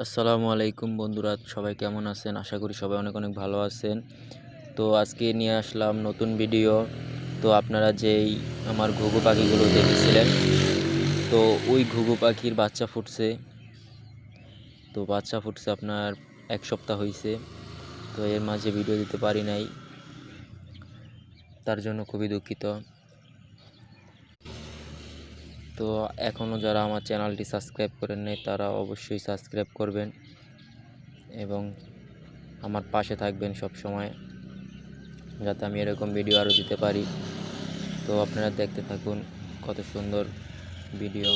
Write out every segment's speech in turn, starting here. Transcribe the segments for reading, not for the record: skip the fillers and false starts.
আসসালামু আলাইকুম বন্ধুরা, সবাই কেমন আছেন? আশা করি সবাই অনেক অনেক ভালো আছেন। তো আজকে নিয়ে আসলাম নতুন ভিডিও। তো আপনারা যেই আমার ঘুঘু পাখিগুলো দেখেছিলেন, তো ওই ঘুঘু পাখির বাচ্চা ফুটছে। তো বাচ্চা ফুটছে আপনার 1 সপ্তাহ হয়েছে। তো এর মাঝে ভিডিও দিতে পারি নাই, তার জন্য খুবই দুঃখিত। তো এখনও যারা আমার চ্যানেলটি সাবস্ক্রাইব করেন নাই তারা অবশ্যই সাবস্ক্রাইব করবেন এবং আমার পাশে থাকবেন সব সময়, যাতে আমি এরকম ভিডিও আরও দিতে পারি। তো আপনারা দেখতে থাকুন কত সুন্দর ভিডিও।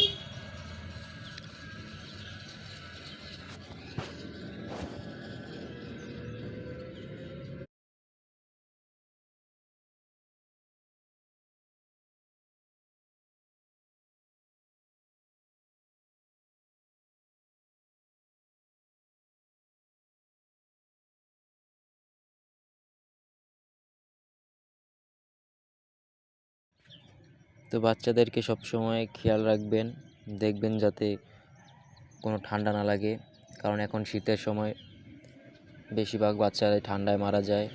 তো বাচ্চাদেরকে সবসময় খেয়াল রাখবেন, দেখবেন যাতে কোনো ঠান্ডা না লাগে, কারণ এখন শীতের সময় বেশিরভাগ বাচ্চারাই ঠান্ডায় মারা যায়।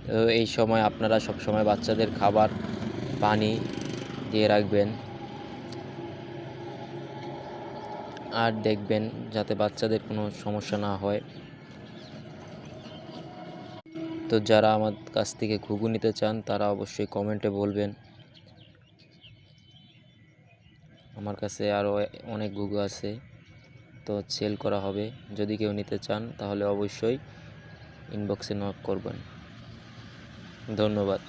তো এই সময় আপনারা সবসময় বাচ্চাদের খাবার পানি দিয়ে রাখবেন, আর দেখবেন যাতে বাচ্চাদের কোনো সমস্যা না হয়। তো যারা আমার কাছ থেকে ঘুঘু নিতে চান তারা অবশ্যই কমেন্টে বলবেন। আমার কাছে আরও অনেক ঘুঘু আছে, তো সেল করা হবে। যদি কেউ নিতে চান তাহলে অবশ্যই ইনবক্সে নক করবেন। ধন্যবাদ।